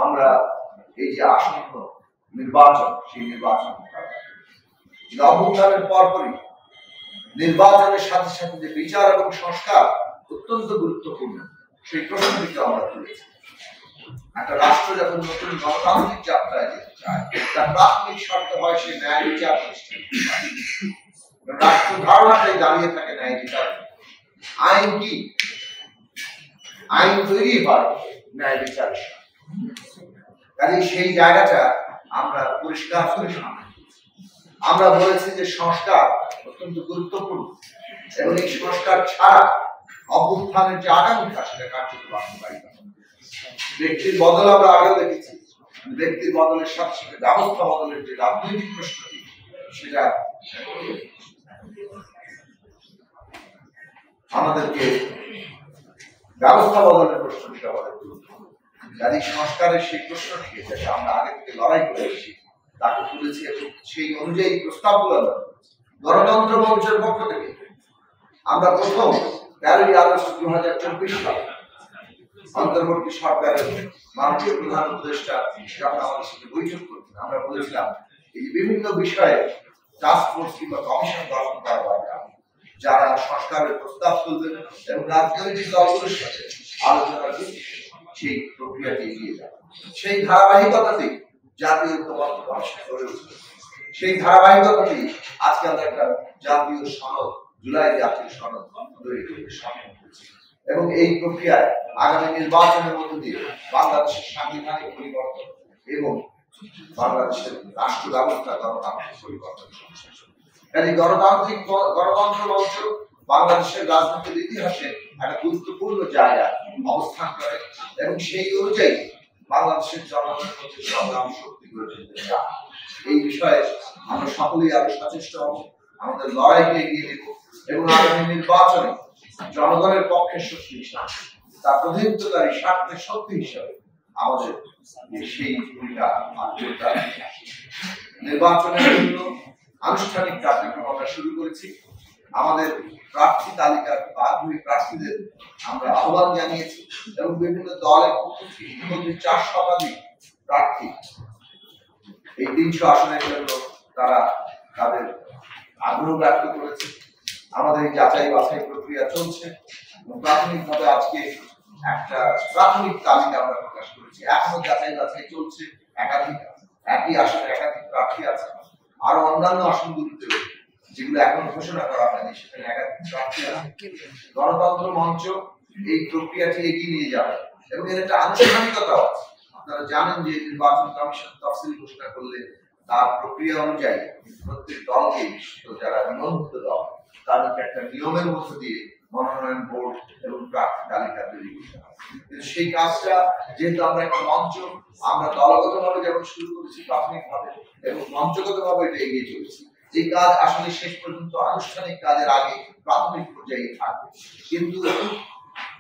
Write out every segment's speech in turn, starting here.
আমরা এই যে আসন্ন নির্বাচন, সেই নির্বাচন অভ্যুত্থানের পরপরই নির্বাচনের সাথে সাথে যে বিচার এবং সংস্কার অত্যন্ত গুরুত্বপূর্ণ, সেই প্রশ্নটিকে আমরা তুলেছি। একটা রাষ্ট্র যখন নতুন গণতান্ত্রিক যাত্রায় যেতে চায়, তার প্রাথমিক শর্ত হয় সে ন্যায় বিচার রাষ্ট্র ধারণাটাই দাঁড়িয়ে থাকে ন্যায় বিচার। আইন কি? আইন তৈরি হয় ন্যায় বিচার। কাজে সেই জায়গাটা আমরা পরিষ্কার করে সামনে আমরা বলেছি যে সংস্কার অত্যন্ত গুরুত্বপূর্ণ এবং এই সংস্কার ছাড়া অভ্যুত্থানের যে আকাঙ্ক্ষা সেটা কার্যকর বাস্তবায়িত। ব্যক্তির বদল আমরা আগেও দেখেছি, ব্যক্তির বদলের সাথে সাথে ব্যবস্থা বদলের যে রাজনৈতিক প্রশ্নটি সেটা আমাদেরকে ব্যবস্থা বদলের প্রশ্নটি আমাদের গুরুত্বপূর্ণ। কাজে সংস্কারের সেই প্রশ্নটিকে যেটা আমরা আগে থেকে লড়াই করেছি তাকে তুলেছি এবং সেই অনুযায়ী প্রস্তাবগুলো গণতন্ত্র মঞ্চের পক্ষ থেকে আমরা প্রথম 13ই আগস্ট 2024 সালে অন্তর্বর্তী সরকারের মাননীয় প্রধান উপদেষ্টা যখন আমাদের সাথে বৈঠক করতেন, আমরা বলেছিলাম এই বিভিন্ন বিষয়ে টাস্ক ফোর্স কিংবা কমিশন গঠন করা দরকার, যারা সংস্কারের প্রস্তাব তুলবেন এবং রাজনৈতিক দলগুলোর সাথে আলোচনা করে সেই প্রক্রিয়াটি এগিয়ে যাবে। সেই ধারাবাহিকতাতে জাতীয় ঐক্যমত্য কমিশন গড়ে উঠবে। সেই ধারাবাহিকতাতে আজকে আমরা একটা জাতীয় সনদ, জুলাই জাতীয় সনদ তৈরি করতে সক্ষম হয়েছি এবং এই প্রক্রিয়ায় আগামী নির্বাচনের মধ্য দিয়ে বাংলাদেশের সাংবিধানিক পরিবর্তন এবং বাংলাদেশের রাষ্ট্র ব্যবস্থা গণতান্ত্রিক পরিবর্তন। গণতন্ত্র মঞ্চ বাংলাদেশের রাজনীতির ইতিহাসে একটা গুরুত্বপূর্ণ জায়গায় অবস্থান করে এবং সেই অনুযায়ী বাংলাদেশের জনগণের মধ্যে সংগ্রাম শক্তি গড়ে তুলতে চায়। এই বিষয়ে আমরা সকলেই আরো সচেষ্ট হব, আমাদের লড়াইকে এগিয়ে নেব এবং আগামী নির্বাচনে জনগণের পক্ষে শক্তি হিসাবে, তার প্রতিনিধিত্বকারী স্বার্থের শক্তি হিসাবে আমাদের সেই ভূমিকা নির্বাচনের জন্য আনুষ্ঠানিক কার্যক্রম আমরা শুরু করেছি। আমাদের প্রার্থী তালিকার আগ্রহী প্রার্থীদের আমরা আহ্বান জানিয়েছি এবং বিভিন্ন দলের পক্ষ থেকে ইতিমধ্যে 4 শতাধিক প্রার্থী এই 300 আসনের জন্য তারা তাদের আগ্রহ ব্যক্ত করেছে। আমাদের এই যাচাই বাছাই প্রক্রিয়া চলছে এবং প্রাথমিকভাবে আজকে একটা প্রাথমিক তালিকা আমরা প্রকাশ করেছি। এখনো যাচাই বাছাই চলছে, একই আসনে একাধিক প্রার্থী আছে। আরো অন্যান্য আসনগুলিতে যেগুলো এখন ঘোষণা করা হয়নি সেখানে একাধিক প্রার্থী আছে। গণতন্ত্র মঞ্চ এই প্রক্রিয়াটি এগিয়ে নিয়ে যাবে এবং এর একটা আনুষ্ঠানিকতাও আছে। আপনারা জানেন যে নির্বাচন কমিশন তফসিল ঘোষণা করলে তার প্রক্রিয়া অনুযায়ী প্রত্যেক দলকে, যারা নিবন্ধিত দল, তাদেরকে একটা নিয়মের মধ্য দিয়ে মনোনয়ন বোর্ড এবং প্রার্থী তালিকা তৈরি করতে হবে। কিন্তু সেই কাজটা যেহেতু আমরা একটা মঞ্চ, আমরা দলগতভাবে যেমন শুরু করেছি প্রাথমিকভাবে এবং মঞ্চগতভাবে এটা এগিয়ে চলেছি, এই কাজ আসলে শেষ পর্যন্ত আনুষ্ঠানিক কাজের আগে প্রাথমিক পর্যায়ে থাকবে। কিন্তু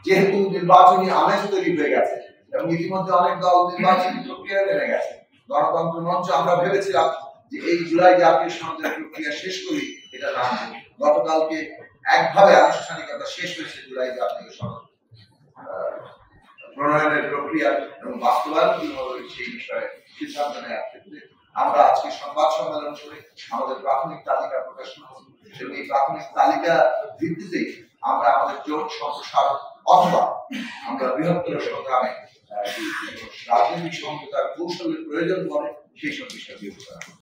যেহেতু নির্বাচনী আমেজ তৈরি হয়ে গেছে এবং ইতিমধ্যে অনেক দল নির্বাচনী প্রক্রিয়া নেমে গেছে, গণতন্ত্র মঞ্চ আমরা ভেবেছিলাম যে এই জুলাই জাতীয় সনদের প্রক্রিয়া শেষ করি, এটা না। গতকালকে একভাবে আনুষ্ঠানিকতা শেষ হয়েছে জুলাই জাতীয় সনদ প্রণয়নের প্রক্রিয়া এবং বাস্তবায়ন কিভাবে সেই বিষয়ে সিদ্ধান্ত নেওয়ার ক্ষেত্রে আমরা আজকে সংবাদ সম্মেলন করে আমাদের প্রাথমিক তালিকা প্রকাশ করব এবং এই প্রাথমিক তালিকা ভিত্তিতে আমরা আমাদের জোট সম্প্রসারণ অথবা আমরা বৃহত্তর সংগ্রামে রাজনৈতিক সমঝোতার কৌশলের প্রয়োজন পড়ে সেই সব বিষয়ে বিবেচনা